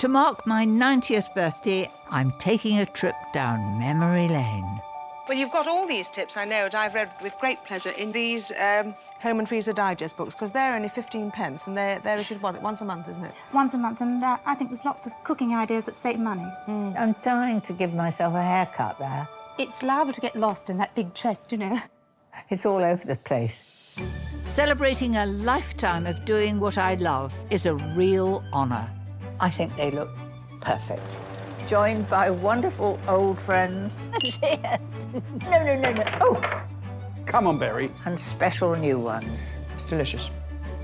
To mark my 90th birthday, I'm taking a trip down memory lane. Well, you've got all these tips, I know, and I've read with great pleasure in these Home and Freezer Digest books, because they're only 15 pence, and they're issued, what, once a month, isn't it? Once a month, and I think there's lots of cooking ideas that save money. I'm dying to give myself a haircut there. It's liable to get lost in that big chest, you know. It's all over the place. Celebrating a lifetime of doing what I love is a real honour. I think they look perfect. Joined by wonderful old friends. Cheers. No. Oh! Come on, Berry. And special new ones. Delicious.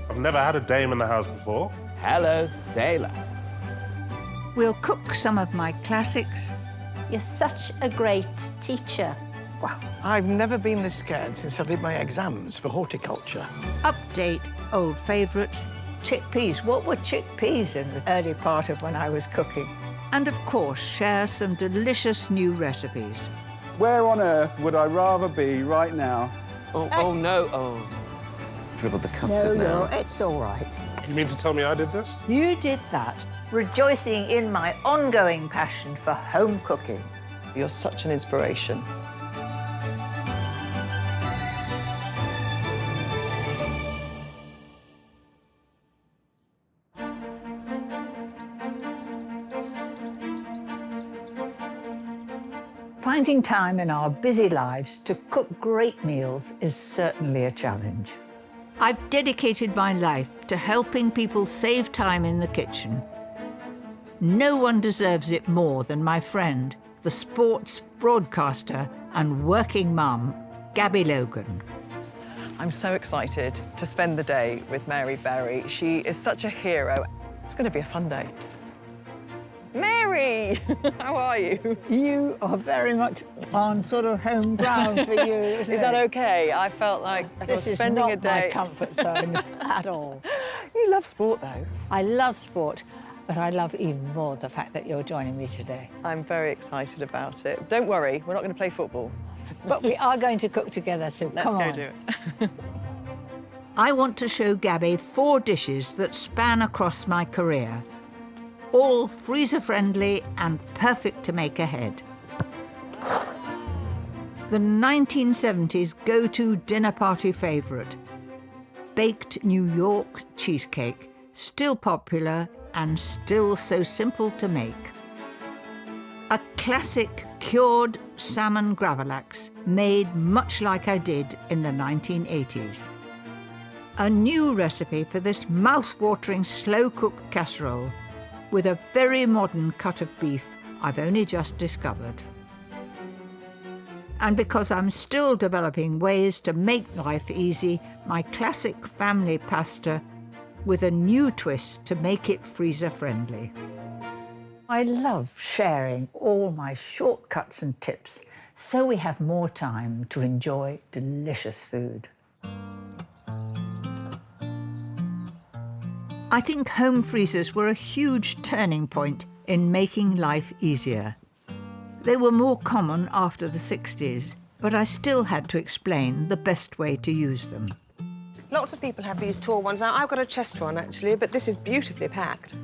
I've never had a dame in the house before. Hello, sailor. We'll cook some of my classics. You're such a great teacher. Wow. I've never been this scared since I did my exams for horticulture. Update old favourites. Chickpeas. What were chickpeas in the early part of when I was cooking? And of course, share some delicious new recipes. Where on earth would I rather be right now? Oh no, oh. Dribbled the custard now. It's all right. You mean to tell me I did this? You did that, rejoicing in my ongoing passion for home cooking. You're such an inspiration. Finding time in our busy lives to cook great meals is certainly a challenge. I've dedicated my life to helping people save time in the kitchen. No one deserves it more than my friend, the sports broadcaster and working mum, Gabby Logan. I'm so excited to spend the day with Mary Berry. She is such a hero. It's going to be a fun day. Mary, how are you? You are very much on sort of home ground for you, isn't Is that okay? I felt like I was spending a day. This is not my comfort zone at all. You love sport, though. I love sport, but I love even more the fact that you're joining me today. I'm very excited about it. Don't worry, we're not going to play football. But we are going to cook together, so Let's come on. go do it. I want to show Gabby 4 dishes that span across my career, all freezer-friendly and perfect to make ahead. The 1970s go-to dinner party favourite, baked New York cheesecake, still popular and still so simple to make. A classic cured salmon gravlax made much like I did in the 1980s. A new recipe for this mouth-watering slow-cooked casserole with a very modern cut of beef I've only just discovered. And because I'm still developing ways to make life easy, my classic family pasta with a new twist to make it freezer-friendly. I love sharing all my shortcuts and tips so we have more time to enjoy delicious food. I think home freezers were a huge turning point in making life easier. They were more common after the 60s, but I still had to explain the best way to use them. Lots of people have these tall ones. Now, I've got a chest one, actually, but this is beautifully packed.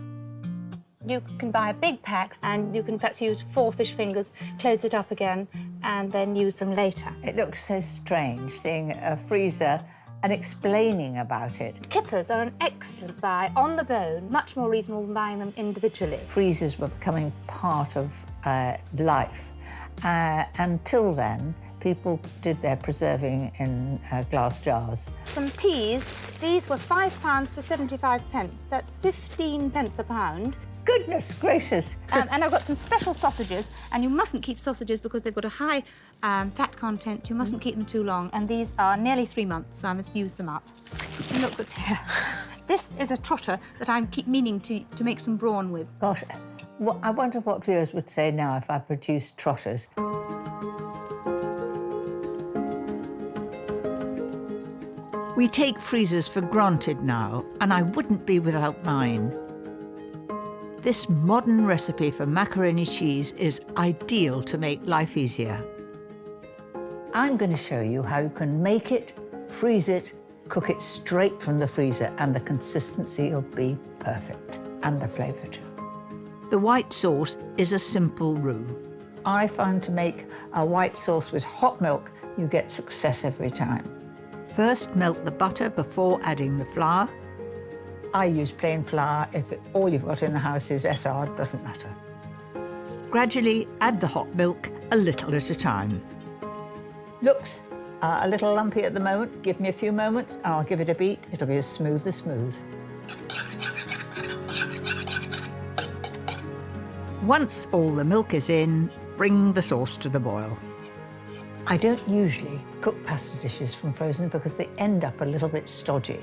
You can buy a big pack and you can perhaps use 4 fish fingers, close it up again, and then use them later. It looks so strange seeing a freezer and explaining about it. Kippers are an excellent buy on the bone, much more reasonable than buying them individually. Freezers were becoming part of life. Until then, people did their preserving in glass jars. Some peas, these were £5 for 75 pence. That's 15 pence a pound. Goodness gracious. And I've got some special sausages, and you mustn't keep sausages because they've got a high fat content. You mustn't keep them too long, and these are nearly 3 months, so I must use them up. And look what's here. This is a trotter that I keep meaning to make some brawn with. Gosh, I wonder what viewers would say now if I produced trotters. We take freezers for granted now, and I wouldn't be without mine. This modern recipe for macaroni cheese is ideal to make life easier. I'm going to show you how you can make it, freeze it, cook it straight from the freezer, and the consistency will be perfect, and the flavour too. The white sauce is a simple roux. I find to make a white sauce with hot milk, you get success every time. First, melt the butter before adding the flour. I use plain flour. If all you've got in the house is SR, it doesn't matter. Gradually add the hot milk a little at a time. Looks a little lumpy at the moment. Give me a few moments and I'll give it a beat. It'll be as smooth as smooth. Once all the milk is in, bring the sauce to the boil. I don't usually cook pasta dishes from frozen because they end up a little bit stodgy.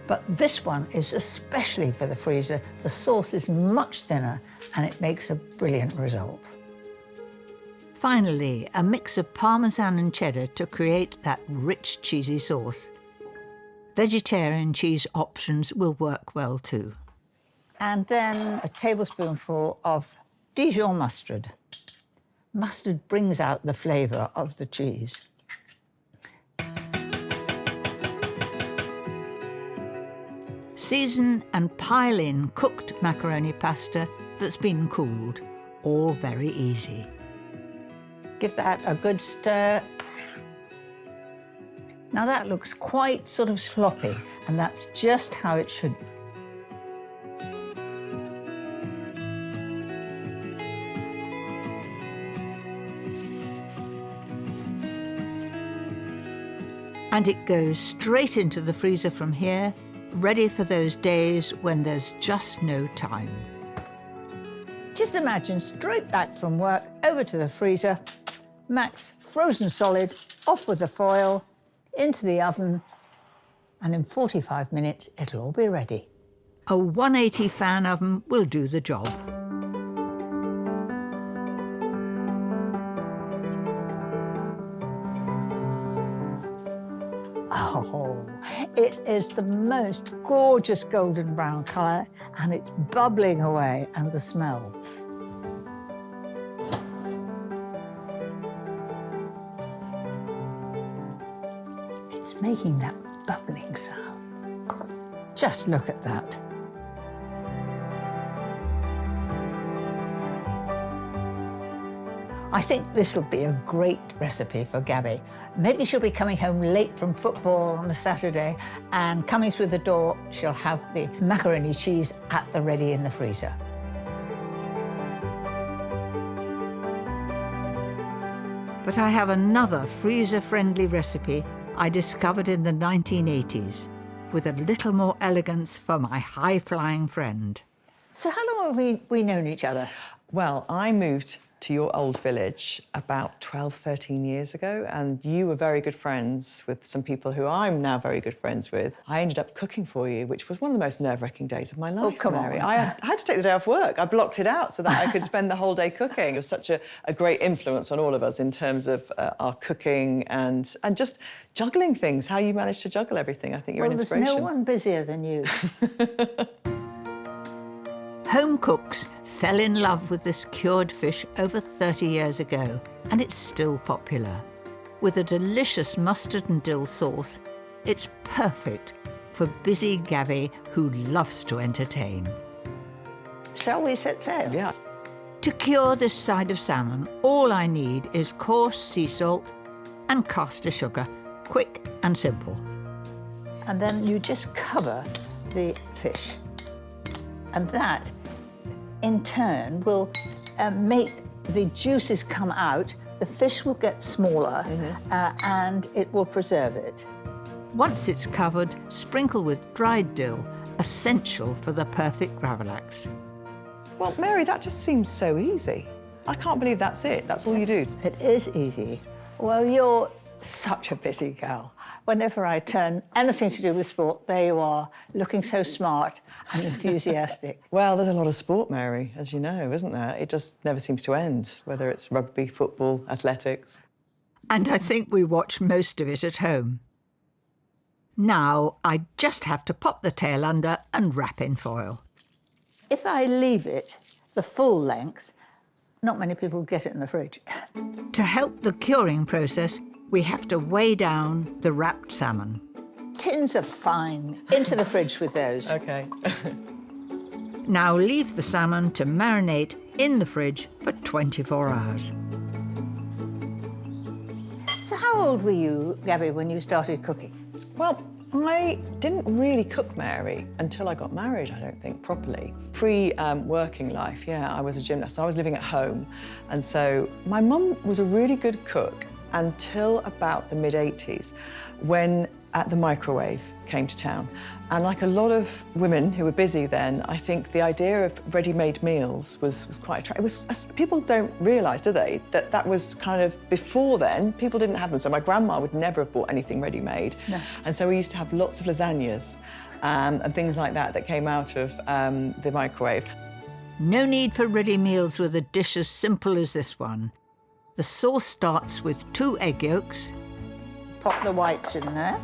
But this one is especially for the freezer. The sauce is much thinner and it makes a brilliant result. Finally, a mix of Parmesan and cheddar to create that rich, cheesy sauce. Vegetarian cheese options will work well too. And then a tablespoonful of Dijon mustard. Mustard brings out the flavour of the cheese. Season and pile in cooked macaroni pasta that's been cooled. All very easy. Give that a good stir. Now that looks quite sort of sloppy, and that's just how it should be. And it goes straight into the freezer from here, ready for those days when there's just no time. Just imagine straight back from work, over to the freezer, Max frozen solid, off with the foil, into the oven, and in 45 minutes it'll all be ready. A 180 fan oven will do the job. Oh, it is the most gorgeous golden brown colour and it's bubbling away, and the smell. It's making that bubbling sound. Just look at that. I think this will be a great recipe for Gabby. Maybe she'll be coming home late from football on a Saturday, and coming through the door, she'll have the macaroni cheese at the ready in the freezer. But I have another freezer-friendly recipe I discovered in the 1980s, with a little more elegance for my high-flying friend. So how long have we known each other? Well, I moved to your old village about 12, 13 years ago, and you were very good friends with some people who I'm now very good friends with. I ended up cooking for you, which was one of the most nerve-wracking days of my life, come Mary. on. I had to take the day off work. I blocked it out so that I could spend the whole day cooking. It was such a great influence on all of us in terms of our cooking and just juggling things, how you managed to juggle everything. I think you're an inspiration. There's no one busier than you. Home cooks fell in love with this cured fish over 30 years ago, and it's still popular. With a delicious mustard and dill sauce, it's perfect for busy Gabby who loves to entertain. Shall we set sail? Yeah. To cure this side of salmon, all I need is coarse sea salt and caster sugar, quick and simple. And then you just cover the fish. And that, in turn, will make the juices come out. The fish will get smaller and it will preserve it. Once it's covered, sprinkle with dried dill, essential for the perfect gravlax. Well, Mary, that just seems so easy. I can't believe that's it. That's all you do. It is easy. Well, you're such a busy girl. Whenever I turn anything to do with sport, there you are, looking so smart and enthusiastic. Well, there's a lot of sport, Mary, as you know, isn't there? It just never seems to end, whether it's rugby, football, athletics. And I think we watch most of it at home. Now, I just have to pop the tail under and wrap in foil. If I leave it the full length, not many people get it in the fridge. To help the curing process, we have to weigh down the wrapped salmon. Tins are fine. Into the fridge with those. OK. Now leave the salmon to marinate in the fridge for 24 hours. So how old were you, Gabby, when you started cooking? Well, I didn't really cook, Mary, until I got married, I don't think, properly. Pre-working life, yeah, I was a gymnast. So I was living at home. And so my mum was a really good cook until about the mid-80s, when the microwave came to town. And like a lot of women who were busy then, I think the idea of ready-made meals was quite attractive. People don't realise, do they, that that was kind of before then. People didn't have them. So my grandma would never have bought anything ready-made. No. And so we used to have lots of lasagnas and things like that that came out of the microwave. No need for ready meals with a dish as simple as this one. The sauce starts with 2 egg yolks. Pop the whites in there.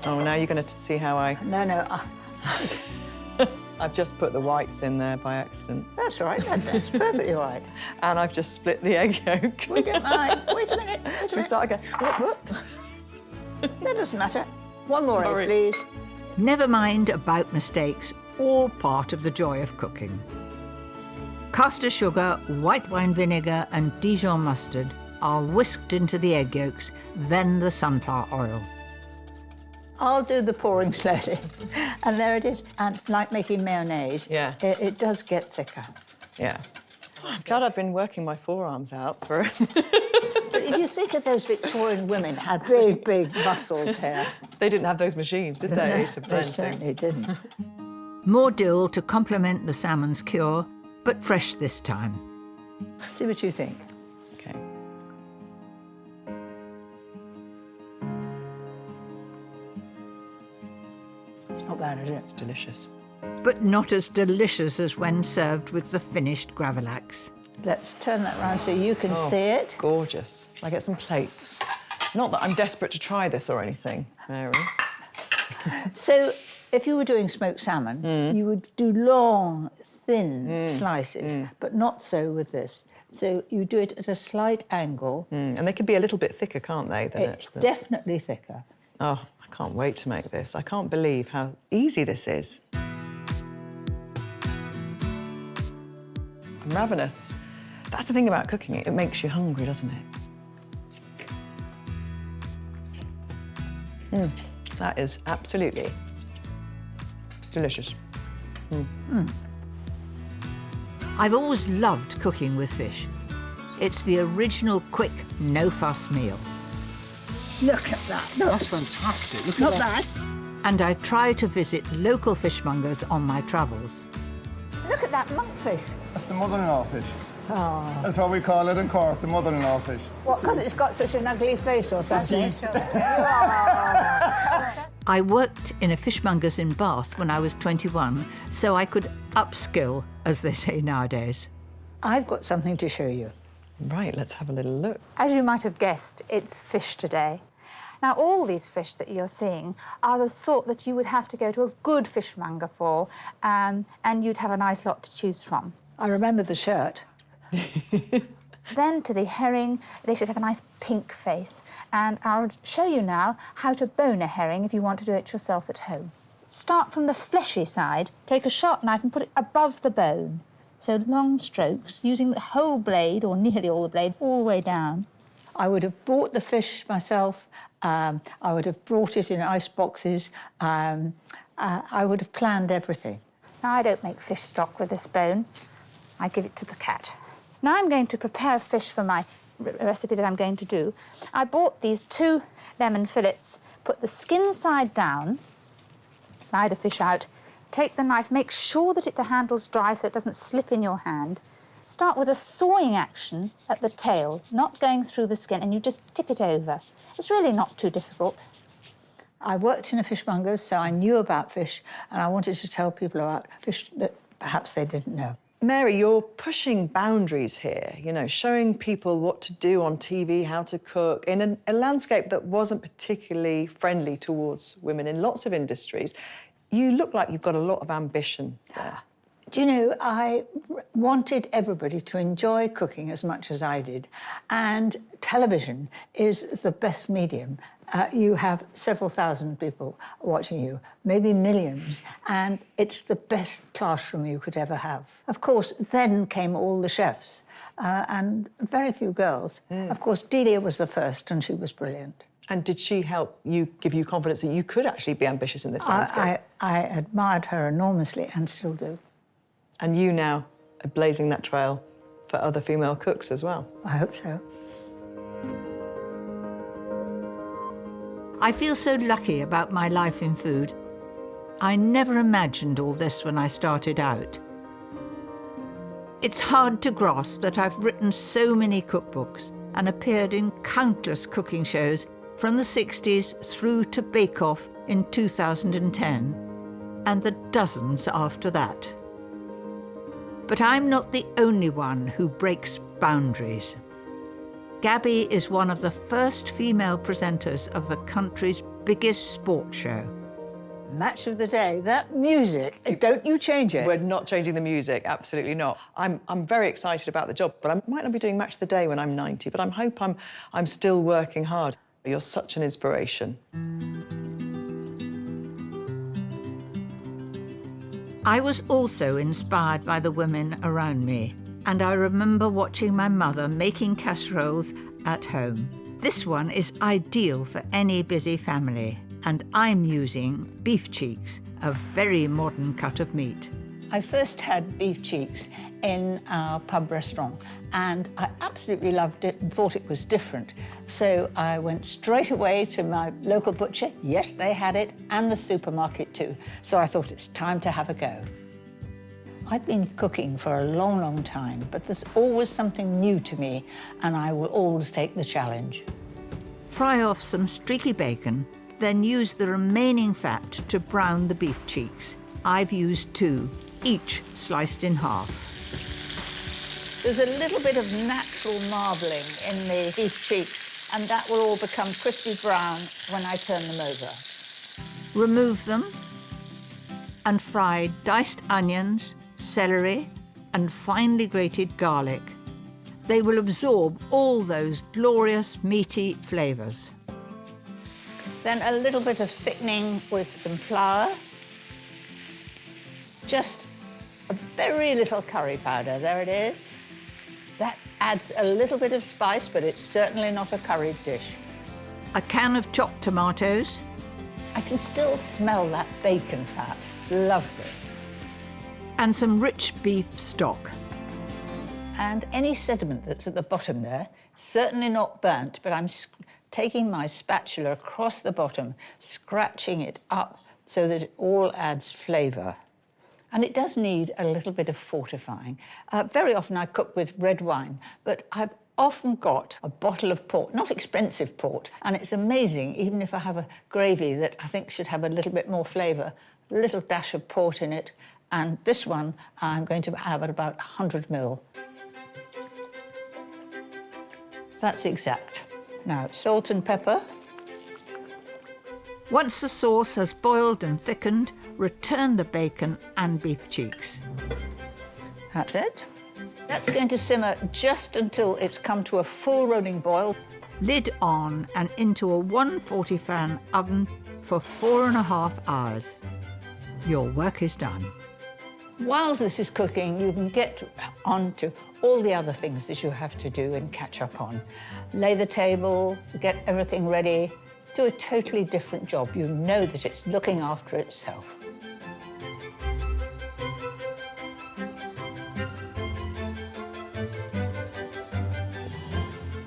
Oh, now you're going to see how I... No. I've just put the whites in there by accident. That's all right, that's perfectly all right. And I've just split the egg yolk. We don't mind. Wait a minute. Should we start again? That doesn't matter. One more Sorry. egg, please. Never mind about mistakes, all part of the joy of cooking. Caster sugar, white wine vinegar and Dijon mustard are whisked into the egg yolks, then the sunflower oil. I'll do the pouring slowly. And there it is. And like making mayonnaise, Yeah. it does get thicker. Yeah. I'm glad I've been working my forearms out for... But if you think of those Victorian women had big, big muscles here. They didn't have those machines, did they, to They blend certainly things? didn't. More dill to complement the salmon's cure, but fresh this time. See what you think. OK. It's not bad, is it? It's delicious. But not as delicious as when served with the finished gravlax. Let's turn that round so you can see it. Gorgeous. Shall I get some plates? Not that I'm desperate to try this or anything, Mary. So, if you were doing smoked salmon, you would do long, thin slices, but not so with this. So you do it at a slight angle. And they can be a little bit thicker, can't they? Than It's definitely thicker. Oh, I can't wait to make this. I can't believe how easy this is. I'm ravenous. That's the thing about cooking. It makes you hungry, doesn't it? That is absolutely delicious. I've always loved cooking with fish. It's the original quick, no-fuss meal. Look at that. Look. That's fantastic. Look Not at that. bad. And I try to visit local fishmongers on my travels. Look at that monkfish. That's the mother-in-law fish. Oh. That's what we call it in Cork, the mother-in-law fish. What, because it's got such an ugly face or something? I worked in a fishmonger's in Bath when I was 21, so I could upskill, as they say nowadays. I've got something to show you. Right, let's have a little look. As you might have guessed, it's fish today. Now, all these fish that you're seeing are the sort that you would have to go to a good fishmonger for, and you'd have a nice lot to choose from. I remember the shirt. Then to the herring, they should have a nice pink face. And I'll show you now how to bone a herring if you want to do it yourself at home. Start from the fleshy side, take a sharp knife and put it above the bone. So long strokes, using the whole blade, or nearly all the blade, all the way down. I would have bought the fish myself. I would have brought it in ice boxes. I would have planned everything. Now, I don't make fish stock with this bone. I give it to the cat. Now I'm going to prepare a fish for my recipe that I'm going to do. I bought these 2 lemon fillets, put the skin side down, lie the fish out, take the knife, make sure that the handle's dry so it doesn't slip in your hand. Start with a sawing action at the tail, not going through the skin, and you just tip it over. It's really not too difficult. I worked in a fishmonger's, so I knew about fish, and I wanted to tell people about fish that perhaps they didn't know. Mary, you're pushing boundaries here, you know, showing people what to do on TV, how to cook, in a landscape that wasn't particularly friendly towards women in lots of industries. You look like you've got a lot of ambition there. Do you know, I wanted everybody to enjoy cooking as much as I did, and television is the best medium. You have several thousand people watching you, maybe millions, and it's the best classroom you could ever have. Of course, then came all the chefs, and very few girls. Of course, Delia was the first, and she was brilliant. And did she help you, give you confidence that you could actually be ambitious in this landscape? I admired her enormously and still do. And you now are blazing that trail for other female cooks as well. I hope so. I feel so lucky about my life in food. I never imagined all this when I started out. It's hard to grasp that I've written so many cookbooks and appeared in countless cooking shows from the 60s through to Bake Off in 2010, and the dozens after that. But I'm not the only one who breaks boundaries. Gabby is one of the first female presenters of the country's biggest sports show. Match of the day, that music, don't you change it. We're not changing the music, absolutely not. I'm very excited about the job, but I might not be doing Match of the Day when I'm 90, but I hope I'm still working hard. You're such an inspiration. I was also inspired by the women around me, and I remember watching my mother making casseroles at home. This one is ideal for any busy family, and I'm using beef cheeks, a very modern cut of meat. I first had beef cheeks in our pub restaurant, and I absolutely loved it and thought it was different. So I went straight away to my local butcher. Yes, they had it, and the supermarket too. So I thought it's time to have a go. I've been cooking for a long, long time, but there's always something new to me, and I will always take the challenge. Fry off some streaky bacon, then use the remaining fat to brown the beef cheeks. I've used 2, each sliced in half. There's a little bit of natural marbling in the beef cheeks, and that will all become crispy brown when I turn them over. Remove them and fry diced onions, celery, and finely grated garlic. They will absorb all those glorious meaty flavours. Then a little bit of thickening with some flour. Just a very little curry powder, there it is. That adds a little bit of spice, but it's certainly not a curried dish. A can of chopped tomatoes. I can still smell that bacon fat. Lovely. And some rich beef stock. And any sediment that's at the bottom there, certainly not burnt, but I'm taking my spatula across the bottom, scratching it up so that it all adds flavour. And it does need a little bit of fortifying. Very often I cook with red wine, but I've often got a bottle of port, not expensive port, and it's amazing, even if I have a gravy that I think should have a little bit more flavour, a little dash of port in it, and this one I'm going to have at about 100 ml. That's exact. Now, salt and pepper. Once the sauce has boiled and thickened, return the bacon and beef cheeks. That's it. That's going to simmer just until it's come to a full rolling boil. Lid on and into a 140 fan oven for 4.5 hours. Your work is done. While this is cooking, you can get on to all the other things that you have to do and catch up on. Lay the table, get everything ready, do a totally different job. You know that it's looking after itself.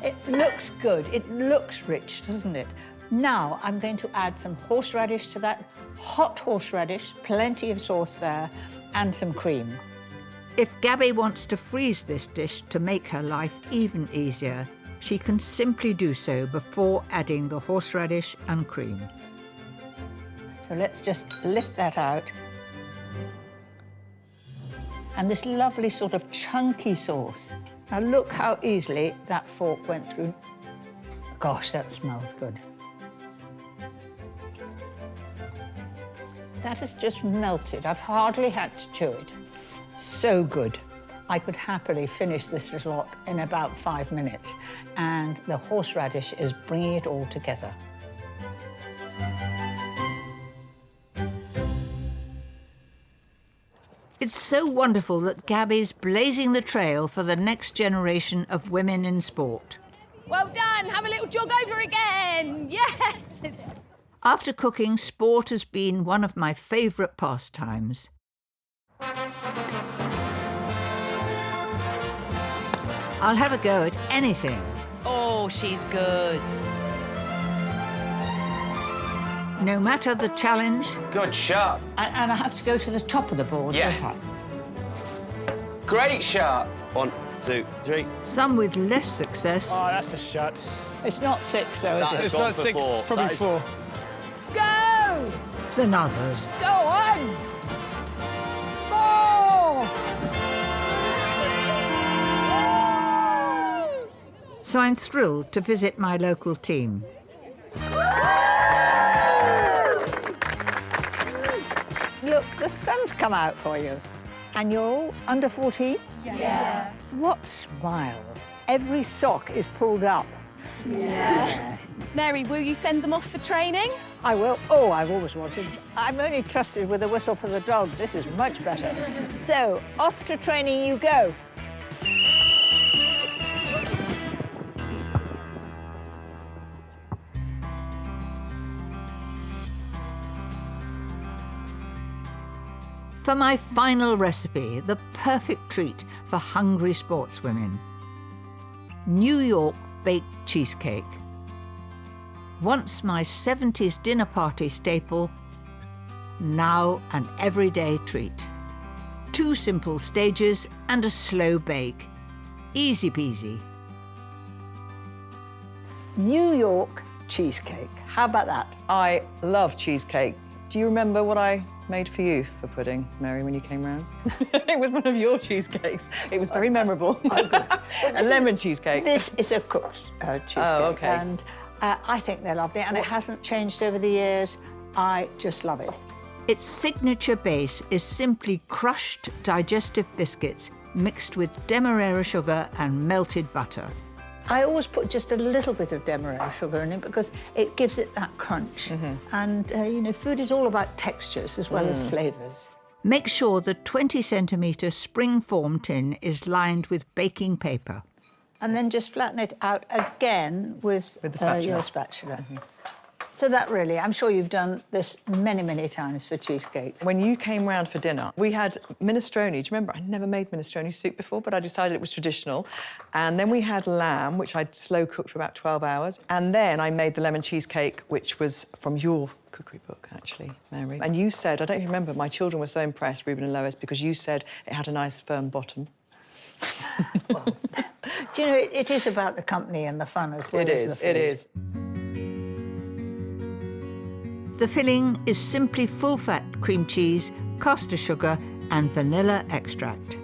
It looks good, it looks rich, doesn't it? Now I'm going to add some horseradish to that, hot horseradish, plenty of sauce there, and some cream. If Gabby wants to freeze this dish to make her life even easier, she can simply do so before adding the horseradish and cream. So let's just lift that out. And this lovely sort of chunky sauce. Now look how easily that fork went through. Gosh, that smells good. That has just melted. I've hardly had to chew it. So good. I could happily finish this little lot in about 5 minutes, and the horseradish is bringing it all together. It's so wonderful that Gabby's blazing the trail for the next generation of women in sport. Well done, have a little jog over again. Yes. After cooking, sport has been one of my favourite pastimes. I'll have a go at anything. Oh, she's good. No matter the challenge. Good shot. And I have to go to the top of the board, Yeah. don't I? Great shot. 1, 2, 3. Some with less success. Oh, that's a shot. It's not 6, though, is it? It's not 6, probably 4. Go! Than others. Go on! 4! So I'm thrilled to visit my local team. Look, the sun's come out for you. And you're all under 14? Yes. What smile. Every sock is pulled up. Mary, will you send them off for training? I will. Oh, I've always wanted. I'm only trusted with a whistle for the dog. This is much better. So, off to training you go. For my final recipe, the perfect treat for hungry sportswomen. New York baked cheesecake. Once my 70s dinner party staple, now an everyday treat. 2 simple stages and a slow bake. Easy peasy. New York cheesecake. How about that? I love cheesecake. Do you remember what I made for you for pudding, Mary, when you came round? It was one of your cheesecakes. It was very memorable. A lemon cheesecake. This is a cooked cheesecake. Oh, OK. And I think they're lovely, and it hasn't changed over the years. I just love it. Its signature base is simply crushed digestive biscuits mixed with demerara sugar and melted butter. I always put just a little bit of demerara sugar in it because it gives it that crunch. And, you know, food is all about textures as well as flavours. Make sure the 20-centimetre spring-form tin is lined with baking paper. And then just flatten it out again with the spatula. your spatula. So that really, I'm sure you've done this many, many times for cheesecakes. When you came round for dinner, we had minestrone. Do you remember? I'd never made minestrone soup before, but I decided it was traditional. And then we had lamb, which I'd slow cooked for about 12 hours. And then I made the lemon cheesecake, which was from your cookery book, actually, Mary. And you said, I don't even remember, my children were so impressed, Reuben and Lois, because you said it had a nice firm bottom. Well, do you know, it is about the company and the fun as well as the food. It is. The filling is simply full-fat cream cheese, caster sugar and vanilla extract.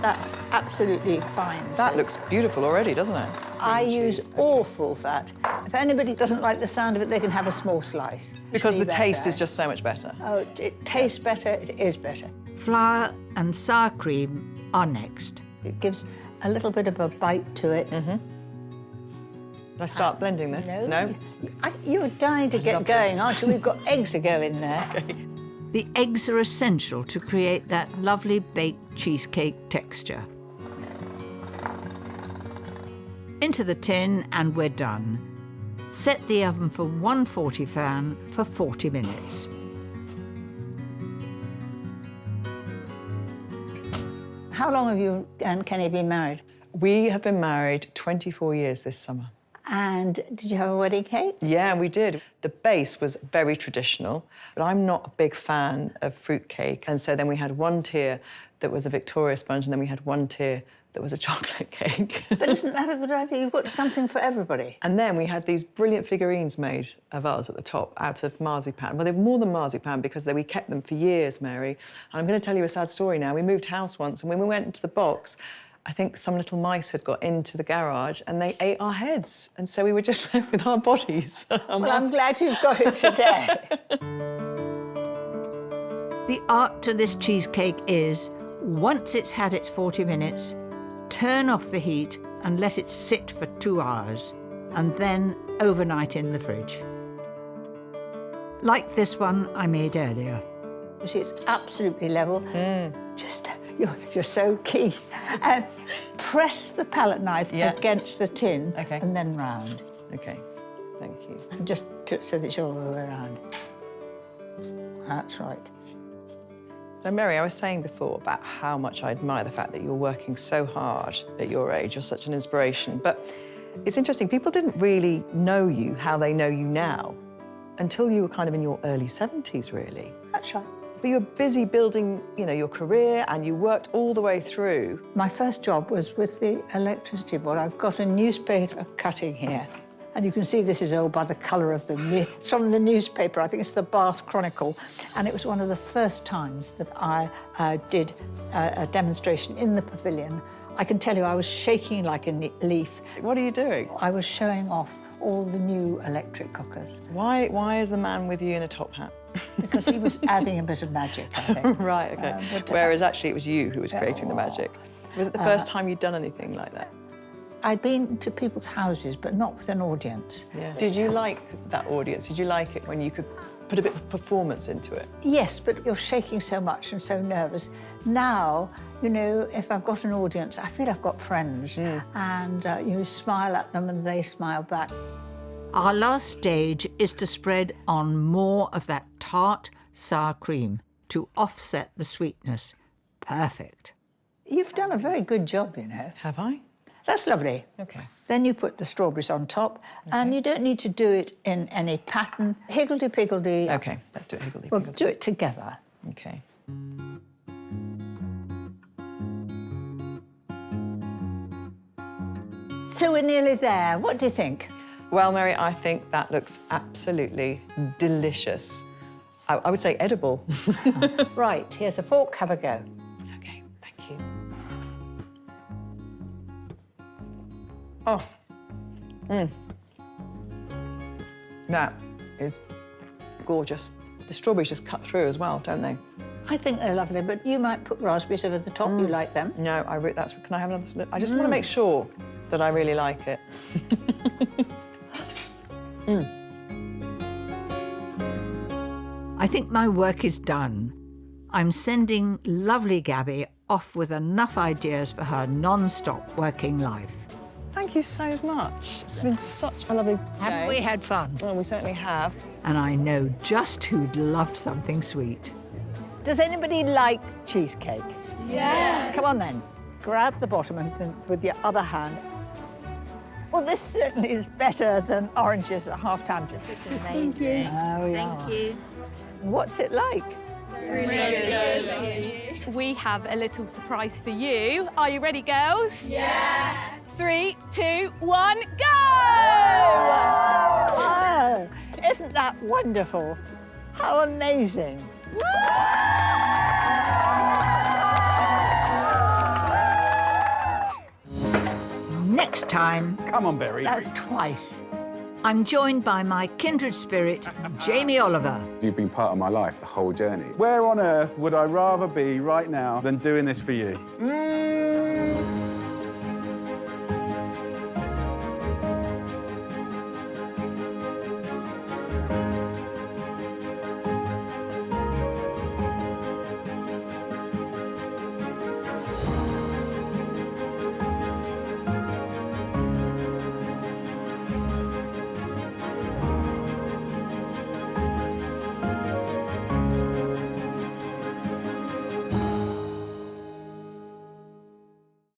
That's absolutely fine. That looks beautiful already, doesn't it? I use all full fat. If anybody doesn't like the sound of it, they can have a small slice. Because the Leave that taste there. is just so much better. Oh, it tastes better, it is better. Flour and sour cream are next. It gives a little bit of a bite to it. Should I start blending this? No? You're dying to get love going, this. aren't you? We've got eggs to go in there. The eggs are essential to create that lovely baked cheesecake texture. Into the tin and we're done. Set the oven for 140 fan for 40 minutes. How long have you and Kenny been married? We have been married 24 years this summer. And did you have a wedding cake? Yeah, we did. The base was very traditional, but I'm not a big fan of fruitcake. And so then we had one tier that was a Victoria sponge, and then we had one tier that was a chocolate cake. But isn't that a good idea? You've got something for everybody. And then we had these brilliant figurines made of us at the top out of marzipan. Well, they were more than marzipan because we kept them for years, Mary. And I'm going to tell you a sad story now. We moved house once, and when we went into the box, I think some little mice had got into the garage and they ate our heads. And so we were just left with our bodies. Well, I'm glad you've got it today. The art to this cheesecake is, once it's had its 40 minutes, turn off the heat and let it sit for 2 hours, and then overnight in the fridge. Like this one I made earlier. You see, it's absolutely level. Just, you're so keen. Press the palette knife against the tin and then round. OK, thank you. And just so that you're all the way around. That's right. So, Mary, I was saying before about how much I admire the fact that you're working so hard at your age. You're such an inspiration. But it's interesting, people didn't really know you how they know you now until you were kind of in your early 70s, really. That's right. But you were busy building, you know, your career, and you worked all the way through. My first job was with the electricity board. I've got a newspaper cutting here. And you can see this is old by the colour of it's from the newspaper. I think it's the Bath Chronicle. And it was one of the first times that I did a demonstration in the pavilion. I can tell you I was shaking like a leaf. What are you doing? I was showing off all the new electric cookers. Why is the man with you in a top hat? Because he was adding a bit of magic, I think. Right, OK. Whereas actually it was you who was creating the magic. Was it the first time you'd done anything like that? I'd been to people's houses, but not with an audience. Yeah. Did you like that audience? Did you like it when you could put a bit of performance into it? Yes, but you're shaking so much and so nervous. Now, you know, if I've got an audience, I feel I've got friends. And you smile at them and they smile back. Our last stage is to spread on more of that tart sour cream to offset the sweetness. Perfect. You've done a very good job, you know. Have I? That's lovely. OK. Then you put the strawberries on top, and you don't need to do it in any pattern. Higgledy-piggledy. OK, let's do it higgledy-piggledy. We'll do it together. OK. So we're nearly there. What do you think? Well, Mary, I think that looks absolutely delicious. I would say edible. Right, here's a fork. Have a go. OK, thank you. Oh. That is gorgeous. The strawberries just cut through as well, don't they? I think they're lovely, but you might put raspberries over the top. You like them? No, can I have another? I just want to make sure that I really like it. I think my work is done. I'm sending lovely Gabby off with enough ideas for her non-stop working life. Thank you so much. It's been such a lovely day. Haven't we had fun? Well, we certainly have. And I know just who'd love something sweet. Does anybody like cheesecake? Yeah. Come on then. Grab the bottom and with your other hand. Well, this certainly is better than oranges at half-time. It's amazing. Oh, yeah. Thank you. What's it like? We have a little surprise for you. Are you ready, girls? Yeah. 3, 2, 1, go! Oh, isn't that wonderful? How amazing. Next time, Come on, Berry. That's twice. I'm joined by my kindred spirit, Jamie Oliver. You've been part of my life the whole journey. Where on earth would I rather be right now than doing this for you?